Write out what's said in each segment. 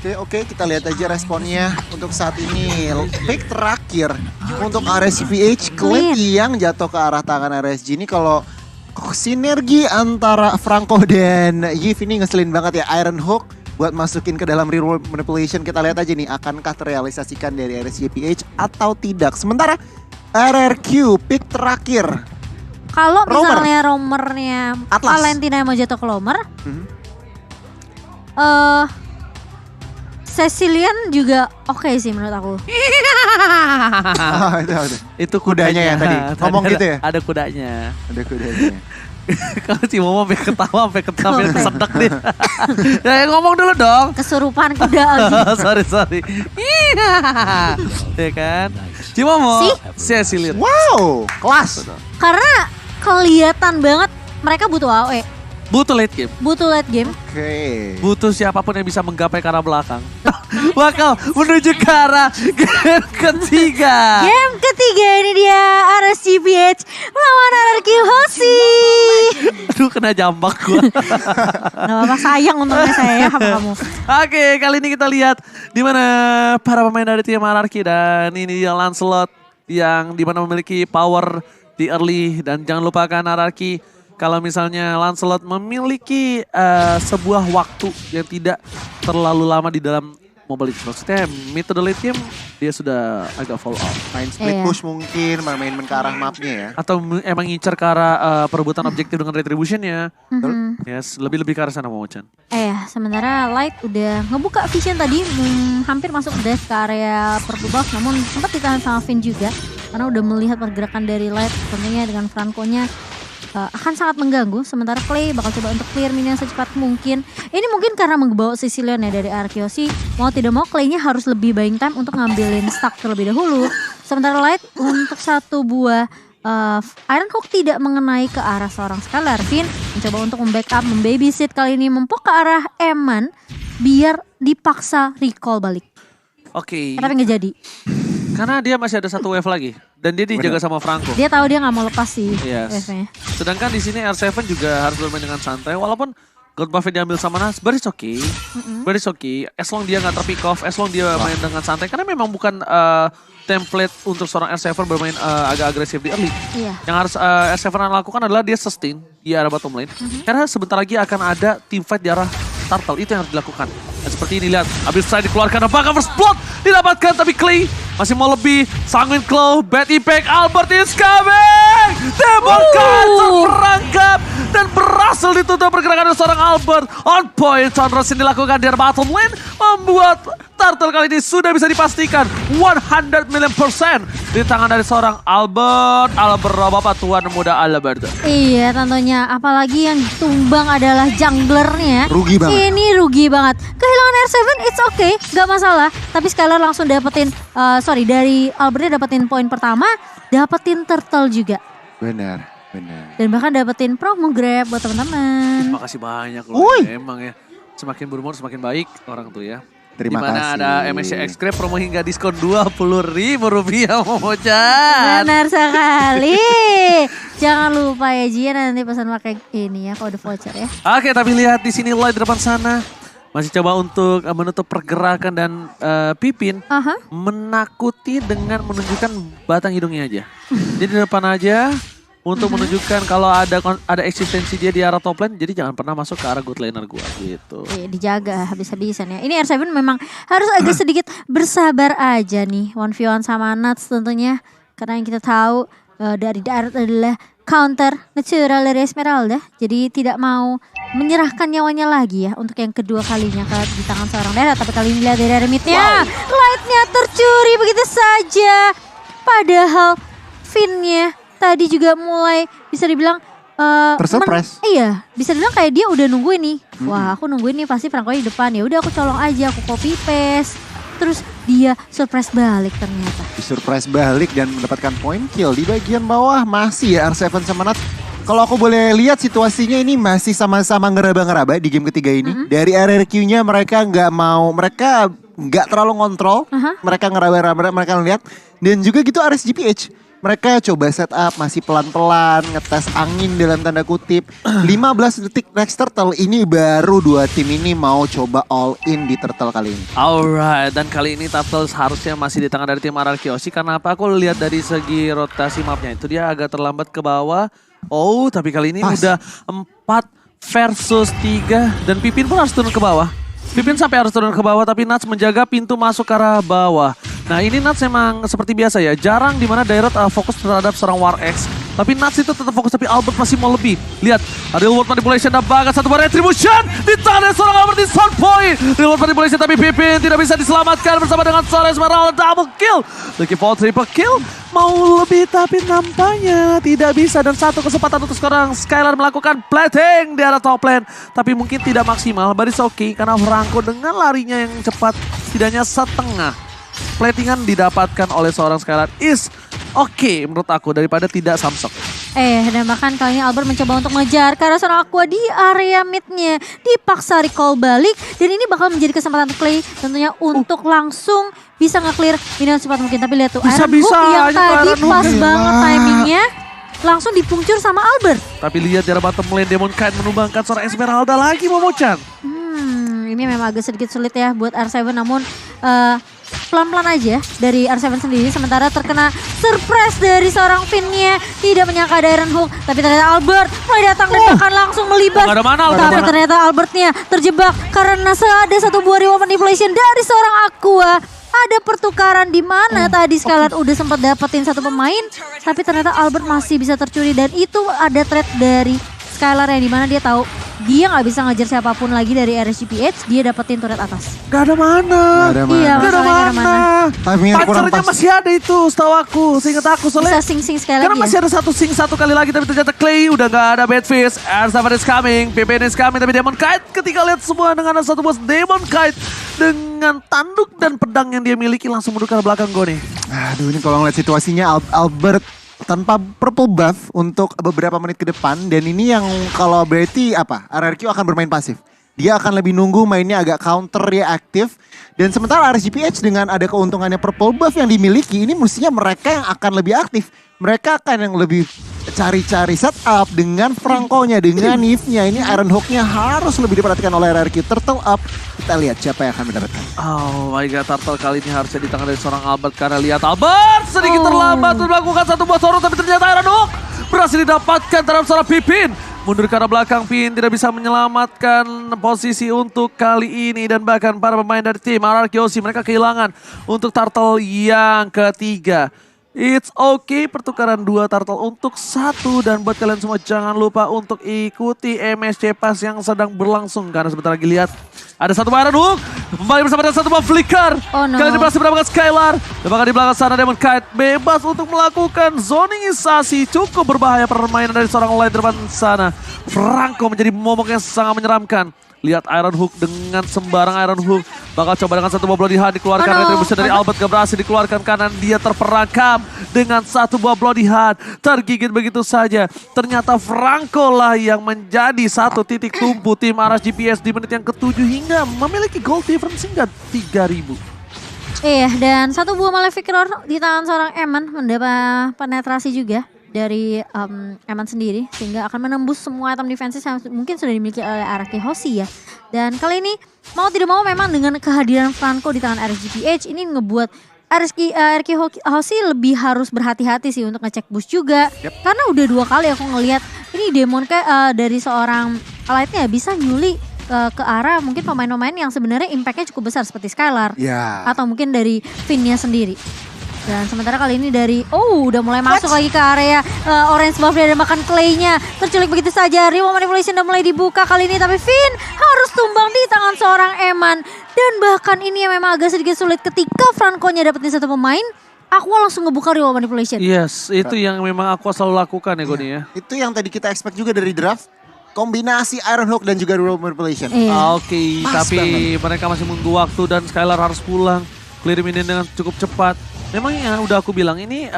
Oke, kita lihat aja responnya untuk saat ini. Pick terakhir untuk RSCPH, Clint yang jatuh ke arah tangan RSG ini. Kalau sinergi antara Franco dan Yves ini ngeselin banget ya. Iron Hook buat masukin ke dalam real world manipulation. Kita lihat aja nih, akankah terrealisasikan dari RSCPH atau tidak. Sementara RRQ, pick terakhir. Kalau misalnya romernya Valentina yang mau jatuh ke Romer, Cecilian juga oke sih menurut aku. Itu kudanya ya tadi. Ngomong gitu ya? Ada kudanya. Ada kudanya. Kalau si Momo sampai ketawa, sampai kesedek dia. Ya ngomong dulu dong. Kesurupan kuda lagi. sorry. Ya kan? Si Momo, Cecilian. Wow, kelas. Karena kelihatan banget mereka butuh AOE. Butuh late game. Butuh late game. Oke. Butuh siapapun yang bisa menggapai ke arah belakang. Bakal menuju ke arah game ketiga. Game ketiga ini dia RSCPH melawan RRQ Hoshi. Aduh kena jambak gua. Gak apa-apa, sayang untungnya saya sama kamu. Oke, kali ini kita lihat di mana para pemain dari tim RRQ dan ini dia Lancelot yang dimana memiliki power di early dan jangan lupakan RRQ. Kalau misalnya Lancelot memiliki sebuah waktu yang tidak terlalu lama di dalam Mobile Legends. Maksudnya mid to the late game dia sudah agak fall off. Main split push mungkin, main ke arah mapnya ya. Atau emang ngincer ke arah perebutan objektif dengan retributionnya. Yes, lebih ke arah sana Momo-chan. Sementara Light udah ngebuka vision tadi, hampir masuk dash ke area purple box, namun sempat ditahan sama Finn juga. Karena udah melihat pergerakan dari Light tentunya dengan Franco-nya akan sangat mengganggu. Sementara Clay bakal coba untuk clear minion secepat mungkin. Ini mungkin karena membawa Cecilian ya dari Arkeosi. Mau tidak mau Clay-nya harus lebih buying time untuk ngambilin stack terlebih dahulu. Sementara Light untuk satu buah Iron Hook tidak mengenai ke arah seorang Scalar. Finn mencoba untuk membackup, membabysit kali ini mempok ke arah Eman biar dipaksa recall balik. Oke. Tapi nggak jadi. Karena dia masih ada satu wave lagi dan dia dijaga sama Franco. Dia tahu dia nggak mau lepas sih wave-nya. Sedangkan di sini R7 juga harus bermain dengan santai walaupun God buff-nya diambil sama Nas, but it's okay. But it's okay. As long dia nggak terpick off, as long dia main dengan santai. Karena memang bukan template untuk seorang R7 bermain agak agresif di early. Yang harus R7 lakukan adalah dia sustain di arah bottom lane. Karena sebentar lagi akan ada team fight di arah turtle, itu yang harus dilakukan. Dan seperti ini lihat, habis saya dikeluarkan, apakah first blood didapatkan, tapi Clay masih mau lebih. Sanguine Claw, bad impact, Albert is coming! Tembakan terperangkap dan berhasil ditutup pergerakan dari seorang Albert. On point, Conrosin dilakukan di arah bottom lane, membuat turtle kali ini sudah bisa dipastikan 100 million % di tangan dari seorang Albert bapak tuan muda Albert. Iya tentunya, apalagi yang tumbang adalah junglernya. Rugi banget. Ini rugi banget. Kehilangan R7 it's okay, gak masalah. Tapi Scalar langsung dapetin, dari Albertnya dapetin poin pertama, dapetin turtle juga. Benar. Dan bahkan dapetin promo grab buat teman-teman. Terima kasih banyak loh, emang ya. Semakin berumur semakin baik orang tuh ya. Terima kasih. Dimana ada MSC X-Grab promo hingga diskon Rp20.000 Momo-chan. Benar sekali. Jangan lupa ya Jian nanti pesan pakai ini ya, kode voucher ya. Oke, tapi lihat di sini Light di depan sana. Masih coba untuk menutup pergerakan dan Pipin menakuti dengan menunjukkan batang hidungnya aja. Jadi di depan aja. Untuk menunjukkan kalau ada eksistensi dia di arah top lane, jadi jangan pernah masuk ke arah good laner gua gitu. Dijaga habis-habisan ya. Ini R7 memang harus agak sedikit bersabar aja nih 1v1 sama Nuts tentunya. Karena yang kita tahu dari darat adalah counter natural dari Esmeralda. Jadi tidak mau menyerahkan nyawanya lagi ya untuk yang kedua kalinya di tangan seorang darat. Tapi kali ini lihat dari remitnya, Light-nya tercuri begitu saja. Padahal Finn-nya tadi juga mulai bisa dibilang tersurprise. Iya, bisa dibilang kayak dia udah nungguin nih. Wah, aku nungguin nih pasti Franco di depan. Ya udah aku colong aja, aku copy paste. Terus dia surprise balik ternyata. Surprise balik dan mendapatkan point kill di bagian bawah. Masih ya R7 sama Nats Kalau aku boleh lihat situasinya ini masih sama-sama ngeraba-ngeraba di game ketiga ini. Dari RRQ-nya mereka nggak terlalu ngontrol. Mereka ngeraba-raba, mereka ngeliat. Dan juga gitu RSGPH. Mereka coba setup masih pelan-pelan, ngetes angin dalam tanda kutip. 15 detik next turtle, ini baru dua tim ini mau coba all in di turtle kali ini. Alright, dan kali ini Turtle harusnya masih di tangan dari tim RRQ Aussie. Karena apa? Aku lihat dari segi rotasi mapnya itu dia agak terlambat ke bawah. Oh, tapi kali ini udah 4 versus 3 dan Pipin pun harus turun ke bawah. Pipin sampai harus turun ke bawah, tapi Nats menjaga pintu masuk ke arah bawah. Nah ini Nats emang seperti biasa ya, jarang dimana Dairot fokus terhadap seorang War X. Tapi Nats itu tetap fokus, tapi Albert masih mau lebih. Lihat, Real World Manipulation dan bahkan satu bar Retribution di tangan seorang Albert di sound point. Real World Manipulation tapi Pipin tidak bisa diselamatkan bersama dengan seorang Esmeralda double kill. Looking for triple kill, mau lebih tapi nampaknya tidak bisa. Dan satu kesempatan untuk seorang Skylar melakukan plating di arah top lane. Tapi mungkin tidak maksimal, but it's okay karena Franco dengan larinya yang cepat setidaknya setengah platingan didapatkan oleh seorang Skylar is oke menurut aku daripada tidak Samsung. Dan bahkan kali ini Albert mencoba untuk mengejar karena seorang Aqua di area midnya dipaksa recall balik. Dan ini bakal menjadi kesempatan untuk Clay tentunya untuk langsung bisa nge-clear dengan cepat mungkin. Tapi lihat tuh Iron Hook yang tadi pas banget timingnya langsung dipungcur sama Albert. Tapi lihat di arah bottom lane Demon Knight menumbangkan seorang Esmeralda lagi Momo-chan. Ini memang agak sedikit sulit ya buat R7 namun pelan-pelan aja dari R7 sendiri. Sementara terkena surprise dari seorang Finn-nya. Tidak menyangka ada Iron Hook. Tapi ternyata Albert mulai datang dan bahkan langsung melibas. Tapi ternyata Albertnya terjebak karena ada satu buah Real Manipulation dari seorang Aqua. Ada pertukaran di mana tadi Skylar udah sempat dapetin satu pemain. Tapi ternyata Albert masih bisa tercuri. Dan itu ada threat dari Skylar yang dimana dia tahu dia nggak bisa ngajar siapapun lagi dari RSGPH, dia dapetin turret atas. Gak ada mana. Iya, gak ada mana. Pancernya masih ada itu setahu aku, seingat aku soalnya. Bisa sing-sing sekali lagi. Karena masih ada satu kali lagi tapi ternyata Clay udah gak ada Badfish. R7 is coming, PPN is coming tapi Demon Knight ketika lihat semua dengan satu bos Demon Knight dengan tanduk dan pedang yang dia miliki langsung mundur ke belakang gue nih. Aduh ini kalau ngeliat situasinya Albert tanpa purple buff untuk beberapa menit ke depan. Dan ini yang kalau berarti apa? RRQ akan bermain pasif. Dia akan lebih nunggu mainnya agak counter reaktif. Dan sementara RSGPH dengan ada keuntungannya purple buff yang dimiliki. Ini mestinya mereka yang akan lebih aktif. Mereka akan yang lebih cari-cari setup dengan Franco-nya, dengan Neve-nya. Ini Iron Hook-nya harus lebih diperhatikan oleh RRQ. Turtle up. Kita lihat siapa yang akan mendapatkan. Oh my god, Turtle kali ini harusnya di tangan dari seorang Albert. Karena lihat Albert sedikit terlambat untuk melakukan satu buah sorot. Tapi ternyata Iron Hook berhasil didapatkan terhadap seorang Pipin. Mundur ke arah belakang, Pin tidak bisa menyelamatkan posisi untuk kali ini. Dan bahkan para pemain dari tim RRQ Aussie mereka kehilangan untuk Turtle yang ketiga. It's okay, pertukaran 2 turtle untuk 1. Dan buat kalian semua jangan lupa untuk ikuti MSC Pass yang sedang berlangsung. Karena sebentar lagi lihat ada satu Iron Hook. Kembali bersama dengan satu buah Flicker. Kalian berhasil mendapatkan Skylar. Dan bahkan di belakang sana Demon Knight bebas untuk melakukan zoningisasi. Cukup berbahaya permainan dari seorang lain depan sana. Franco menjadi momok yang sangat menyeramkan. Lihat Iron Hook dengan sembarang Iron Hook. Bakal coba dengan satu buah Bloody Hand dikeluarkan. Retribution dari Albert gak berhasil dikeluarkan kanan. Dia terperangkap dengan satu buah Bloody Hand. Tergigit begitu saja. Ternyata Franco lah yang menjadi satu titik tumpu tim RSGPH di menit yang ke-7 hingga memiliki goal difference hingga 3.000. Iya, dan satu buah Malefic Roar di tangan seorang Eman mendapat penetrasi juga dari Eman sendiri sehingga akan menembus semua item defensive yang mungkin sudah dimiliki oleh RRQ Aussie ya. Dan kali ini mau tidak mau memang dengan kehadiran Franco di tangan RSGPH ini ngebuat RRQ Aussie lebih harus berhati-hati sih untuk ngecek boost juga. Karena udah 2 kali aku ngelihat ini Demon kayak dari seorang Elite-nya bisa nyuli ke arah mungkin pemain-pemain yang sebenarnya impact-nya cukup besar seperti Skylar atau mungkin dari Finn-nya sendiri. Dan sementara kali ini dari udah mulai masuk lagi ke area orange buff dan bahkan Clay-nya terculik begitu saja. Real Manipulation udah mulai dibuka kali ini tapi Finn harus tumbang di tangan seorang Eman. Dan bahkan ini yang memang agak sedikit sulit ketika Franco-nya dapetin satu pemain, Aqua langsung ngebuka Real Manipulation. Yes, itu yang memang Aqua selalu lakukan ya Goni ya. Itu yang tadi kita expect juga dari draft. Kombinasi Iron Hook dan juga Real Manipulation. Oke, tapi mereka masih menunggu waktu dan Skylar harus pulang. Clear minion dengan cukup cepat. Memangnya udah aku bilang ini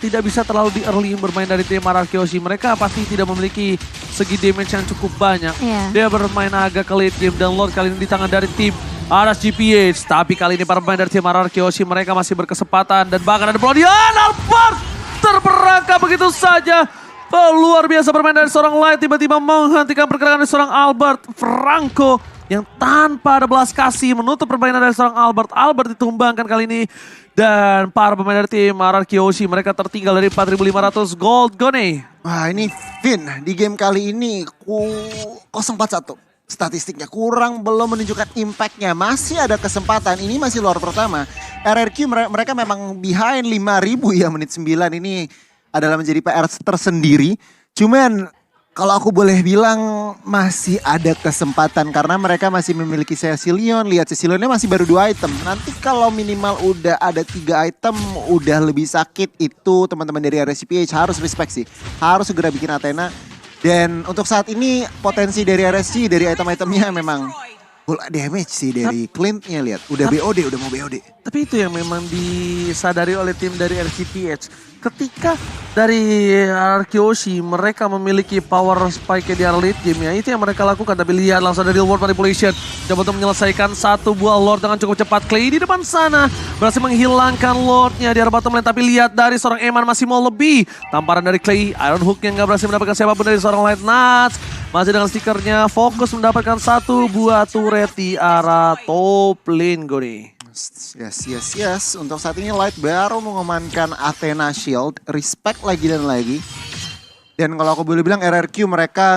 tidak bisa terlalu di early bermain dari tim RRQ Oshi. Mereka pasti tidak memiliki segi damage yang cukup banyak. Dia bermain agak ke late game dan Lord kali ini di tangan dari tim RSGPH. Tapi kali ini para pemain dari tim RRQ Oshi mereka masih berkesempatan dan bahkan ada pelodian Albert terperangkap begitu saja. Luar biasa bermain dari seorang Light tiba-tiba menghentikan pergerakan dari seorang Albert Franco yang tanpa ada belas kasih menutup permainan dari seorang Albert. Albert ditumbangkan kali ini. Dan para pemain dari tim RRQ Oshi mereka tertinggal dari 4.500 gold Gone. Wah ini Vin di game kali ini 041 statistiknya kurang belum menunjukkan impactnya. Masih ada kesempatan, ini masih luar pertama. RRQ mereka memang behind 5.000 ya menit 9 ini adalah menjadi PR tersendiri. Cuman kalau aku boleh bilang masih ada kesempatan karena mereka masih memiliki Cecilion. Lihat Cecilionnya masih baru 2 item. Nanti kalau minimal udah ada 3 item udah lebih sakit itu teman-teman dari RSCPH harus respect sih. Harus segera bikin Athena. Dan untuk saat ini potensi dari RSG dari item-itemnya memang full damage sih dari Clintnya lihat. Udah BOD, udah mau BOD. Tapi itu yang memang disadari oleh tim dari RCPH. Ketika dari RRQ Oshi mereka memiliki power spike di late game ya. Itu yang mereka lakukan. Tapi lihat langsung dari World Manipulation. Coba untuk menyelesaikan satu buah Lord dengan cukup cepat. Clay di depan sana. Berhasil menghilangkan Lordnya di arah bottom lane. Tapi lihat dari seorang Eman masih mau lebih. Tamparan dari Clay. Iron Hook yang gak berhasil mendapatkan siapapun dari seorang Light Nuts. Masih dengan stikernya fokus mendapatkan satu buah turret di arah top lane Goni. Yes. Untuk saat ini Light baru mengamankan Athena Shield. Respect lagi dan lagi. Dan kalau aku boleh bilang RRQ mereka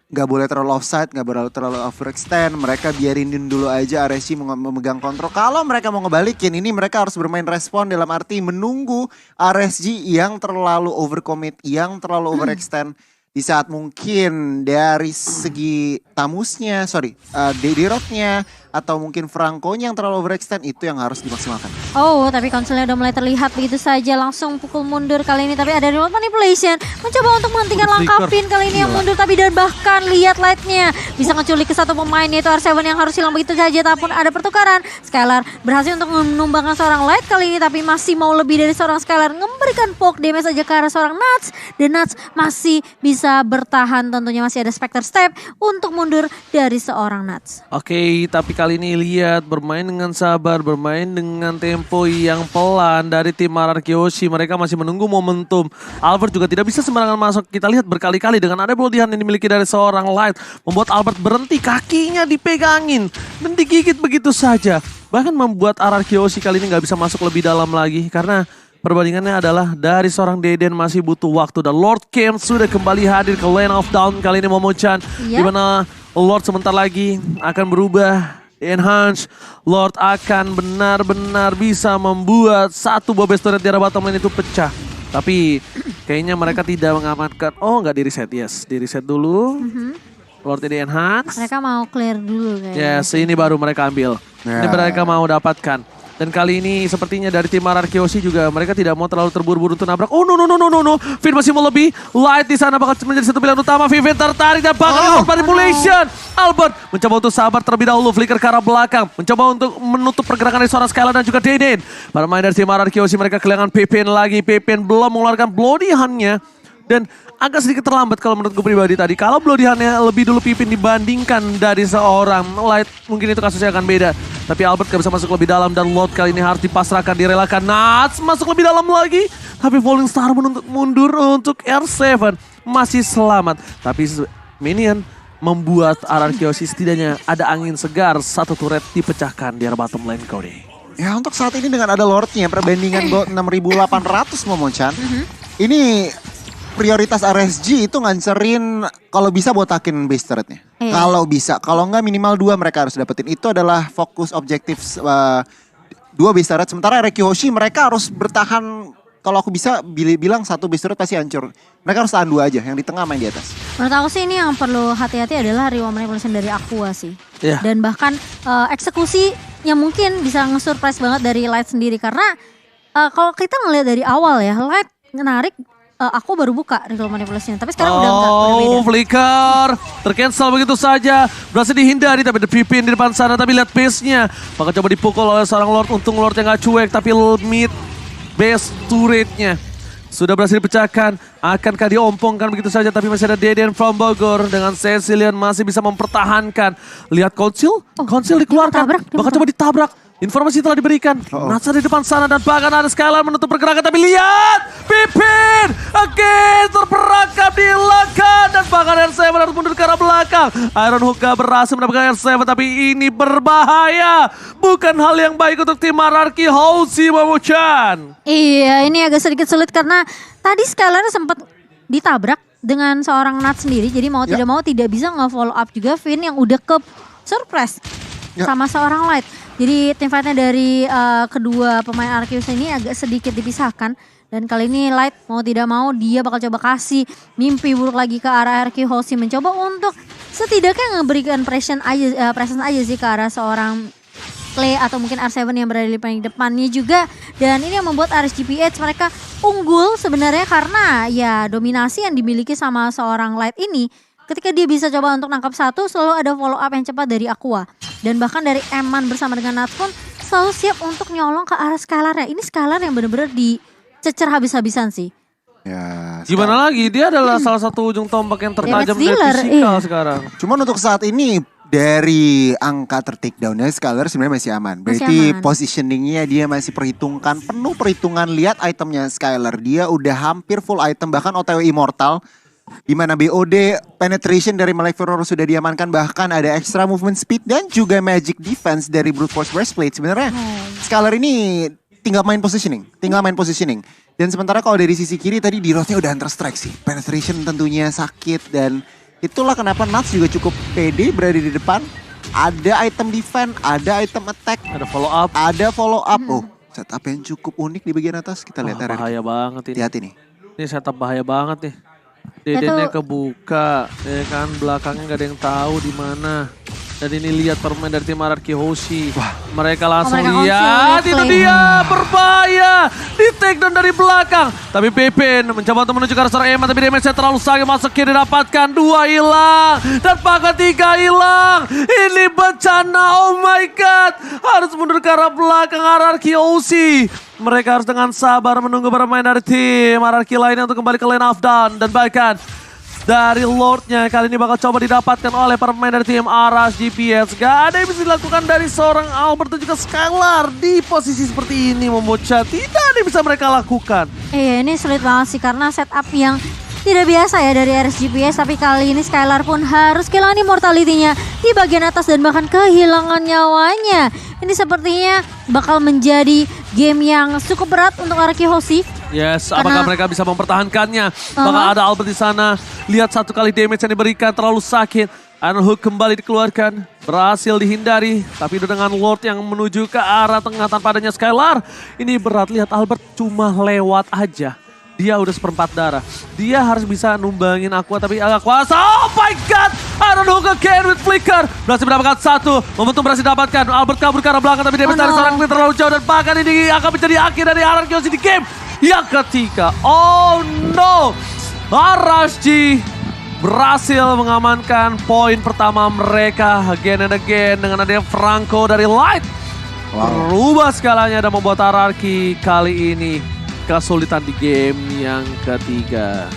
gak boleh terlalu offside, gak boleh terlalu overextend. Mereka biarin dulu aja RSG memegang kontrol. Kalau mereka mau ngebalikin ini mereka harus bermain respon dalam arti menunggu RSG yang terlalu overcommit, yang terlalu overextend. Di saat mungkin dari segi tamusnya, Derotnya atau mungkin Franco-nya yang terlalu overextend itu yang harus dimaksimalkan. Oh, tapi konsolnya udah mulai terlihat begitu saja langsung pukul mundur kali ini. Tapi ada remote manipulation mencoba untuk menghentikan langkah Pin kali ini yang mundur. Tapi dan bahkan lihat Light-nya bisa ngeculik ke satu pemain yaitu R7 yang harus hilang begitu saja. Tapi ada pertukaran. Skylar berhasil untuk menumbangkan seorang Light kali ini tapi masih mau lebih dari seorang Skylar. Memberikan poke damage saja ke arah seorang Nuts. Dan Nuts masih bisa bertahan, tentunya masih ada Spectre Step untuk mundur dari seorang Nuts. Oke, tapi kali ini lihat bermain dengan sabar, bermain dengan tempo yang pelan dari tim RRQ Oshi. Mereka masih menunggu momentum. Albert juga tidak bisa sembarangan masuk. Kita lihat berkali-kali dengan ada pelodihan yang dimiliki dari seorang Light membuat Albert berhenti, kakinya dipegangin dan digigit begitu saja. Bahkan membuat RRQ Oshi kali ini nggak bisa masuk lebih dalam lagi karena perbandingannya adalah dari seorang Deden masih butuh waktu dan Lord Camp sudah kembali hadir ke Lane of Down kali ini Momo-chan. Di mana Lord sebentar lagi akan berubah, enhance. Lord akan benar-benar bisa membuat satu buah base turret di arah bottom lane itu pecah. Tapi kayaknya mereka tidak mengamankan. Oh nggak di reset, yes. Di reset dulu. Lord di enhance. Mereka mau clear dulu kayaknya. Yes, ini baru mereka ambil. Ini mereka mau dapatkan. Dan kali ini sepertinya dari tim RRQ Oshi juga mereka tidak mau terlalu terburu-buru untuk nabrak. Oh no. Vin masih mau lebih. Light di sana bakal menjadi satu pilihan utama. Vin tertarik dan bakal manipulation. Albert mencoba untuk sabar terlebih dahulu. Flicker ke arah belakang. Mencoba untuk menutup pergerakan dari seorang Skylar dan juga Deden. Para main dari tim RRQ Oshi mereka kehilangan Pipin lagi. Pipin belum mengeluarkan Bloody Hand-nya. Dan agak sedikit terlambat kalau menurut gue pribadi tadi. Kalau Bloody Hand-nya lebih dulu Pipin dibandingkan dari seorang Light, mungkin itu kasusnya akan beda. Tapi Albert gak bisa masuk lebih dalam dan Lord kali ini harus dipasrahkan, direlakan. Nuts masuk lebih dalam lagi. Tapi Falling Star menuntut mundur untuk R7. Masih selamat. Tapi Minion membuat RRQ Oshi setidaknya ada angin segar. Satu turret dipecahkan di arah bottom lane Cody. Ya untuk saat ini dengan ada Lordnya perbandingan 6.800 Momo-chan. Ini prioritas RSG itu ngancerin kalau bisa botakin base turretnya. Kalau bisa, kalau enggak minimal 2 mereka harus dapetin. Itu adalah fokus objektif 2 base turret. Sementara RRQ Oshi mereka harus bertahan. Kalau aku bisa bilang 1 base turret pasti hancur. Mereka harus tahan 2 aja, yang di tengah main di atas. Menurut aku sih ini yang perlu hati-hati adalah reward manipulation dari Aqua sih. Dan bahkan eksekusi yang mungkin bisa nge-surprise banget dari Light sendiri. Karena kalau kita ngelihat dari awal ya, Light menarik. Aku baru buka ritual manipulasinya, tapi sekarang udah enggak. Oh, Flicker tercancel begitu saja. Berhasil dihindari, tapi ada Pipin di depan sana. Tapi lihat pace-nya. Bakal coba dipukul oleh seorang Lord. Untung Lord yang gak cuek, tapi mid base turretnya. Sudah berhasil dipecahkan, akankah diompongkan begitu saja, tapi masih ada Deden from Bogor dengan Cecilian masih bisa mempertahankan. Lihat Konsil, Konsil dikeluarkan, bahkan coba ditabrak. Informasi telah diberikan, Natsa di depan sana dan bahkan ada Skylar menutup pergerakan, tapi lihat, Pipin, again terperangkap di belakang dan bahkan R7 harus mundur ke arah belakang. Iron Hookah berhasil mendapatkan R7, tapi ini berbahaya. Bukan hal yang baik untuk tim Ararki Housi, Mamuchan. Iya, ini agak sedikit sulit karena tadi Skylar sempat ditabrak dengan seorang Nats sendiri. Jadi mau tidak mau tidak bisa nge-follow up juga Finn yang udah ke surprise sama seorang Light. Jadi tim fightnya dari kedua pemain Arceus ini agak sedikit dipisahkan. Dan kali ini Light mau tidak mau dia bakal coba kasih mimpi buruk lagi ke arah Arceus Housi. Mencoba untuk setidaknya ngeberikan presence aja sih ke arah seorang Clay atau mungkin R7 yang berada di paling depannya juga. Dan ini yang membuat RSGPH mereka unggul sebenarnya karena ya dominasi yang dimiliki sama seorang Light ini. Ketika dia bisa coba untuk nangkap satu, selalu ada follow up yang cepat dari Aqua. Dan bahkan dari Eman bersama dengan Nats pun selalu siap untuk nyolong ke arah Skylar ya. Ini Skylar yang benar-benar dicecer habis-habisan sih. Ya, Gimana lagi, dia adalah salah satu ujung tombak yang tertajam dari fisikal sekarang. Cuman untuk saat ini dari angka ter-takedown-nya Skylar sebenarnya masih aman. Berarti positioningnya dia masih perhitungkan, penuh perhitungan. Lihat itemnya Skylar, dia udah hampir full item, bahkan OTW Immortal. Di mana BOD penetration dari Maleficent sudah diamankan, bahkan ada extra movement speed dan juga magic defense dari Brute Force Breastplate. Sebenarnya Skylar ini tinggal main positioning. Dan sementara kalau dari sisi kiri tadi di rotnya udah Hunter Strike sih. Penetration tentunya sakit dan itulah kenapa Nats juga cukup pede berada di depan. Ada item defense, ada item attack, ada follow up. Oh, setup yang cukup unik di bagian atas. Kita lihat bahaya banget ini. Hati-hati nih. Ini setup bahaya banget nih. Dedennya kebuka, ya kan, belakangnya nggak ada yang tahu di mana. Dan ini lihat permain dari tim Ararki Housi. Mereka langsung lihat, itu dia, berbahaya. Di take down dari belakang. Tapi Pipin mencoba untuk menuju ke arah seorang Eman, tapi damage-nya terlalu sakit, masuk kiri didapatkan. 2 hilang, dan bahkan 3 hilang. Ini bencana, oh my god. Harus mundur ke arah belakang Ararki Housi. Mereka harus dengan sabar menunggu bermain dari tim Ararki lainnya untuk kembali ke lane of down. Dan bahkan dari Lordnya kali ini bakal coba didapatkan oleh pemain dari tim Aras GPS. Gak ada yang bisa dilakukan dari seorang Albert dan juga Skylar di posisi seperti ini, Momocha. Tidak ada yang bisa mereka lakukan. Iya, ini sulit banget sih karena setup yang tidak biasa ya dari RSGPS. Tapi kali ini Skylar pun harus kehilangan immortality-nya di bagian atas dan bahkan kehilangan nyawanya. Ini sepertinya bakal menjadi game yang cukup berat untuk Ararki Housi. Yes, apakah mereka bisa mempertahankannya? Bakal ada Albert di sana. Lihat satu kali damage yang diberikan terlalu sakit. Iron Hook kembali dikeluarkan. Berhasil dihindari. Tapi itu dengan Lord yang menuju ke arah tengah tanpa adanya Skylar. Ini berat, lihat Albert cuma lewat aja. Dia udah seperempat darah. Dia harus bisa numbangin Aqua tapi agak kuasa. Oh my god! Iron Hook again with flicker. Berhasil mendapatkan satu. Momentum berhasil didapatkan. Albert kabur ke arah belakang tapi dia dari seorang Clean terlalu jauh. Dan bahkan ini akan menjadi akhir dari Ararki Housi di game yang ketiga. Oh no! Arasji berhasil mengamankan poin pertama mereka again and again dengan adanya Franco dari Light. Berubah skalanya dan membuat Ararki kali ini kesulitan di game yang ketiga.